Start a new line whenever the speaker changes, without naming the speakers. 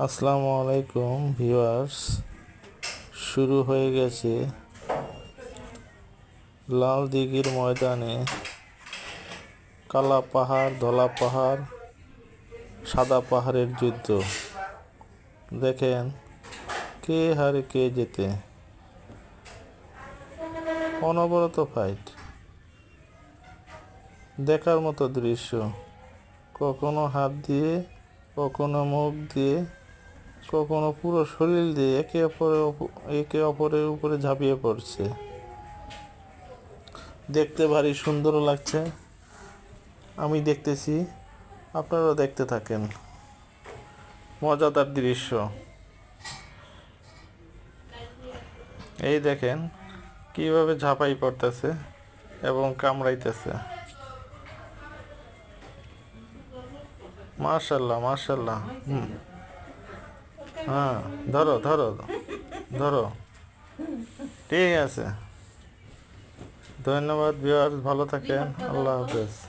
আসসালামু আলাইকুম ভিউয়ার্স। শুরু হয়ে গেছে লাল দিঘির ময়দানে কালা পাহাড়, ধলা পাহাড়, সাদা পাহাড়ের যুদ্ধ। দেখেন কে হারে কে জেতে, অনবরত ফাইট, দেখার মতো দৃশ্য। কখনো হাত দিয়ে, কখনো মুখ দিয়ে, কখনো পুরো শরীর দিয়ে একে অপরের উপরে ঝাঁপিয়ে পড়ছে। দেখতে ভারী সুন্দর লাগছে। আমি দেখতেছি, আপনারাও দেখতে থাকেন। মজাদার দৃশ্য। এই দেখেন কিভাবে ঝাঁপাই পড়তেছে এবং কামড়াইতেছে। মাশাল্লাহ মাশাল্লাহ। হ্যাঁ, ধরো ধরো ধরো। ঠিক আছে, ধন্যবাদ ভিউয়ার্স, ভালো থাকেন। আল্লাহ হাফেজ।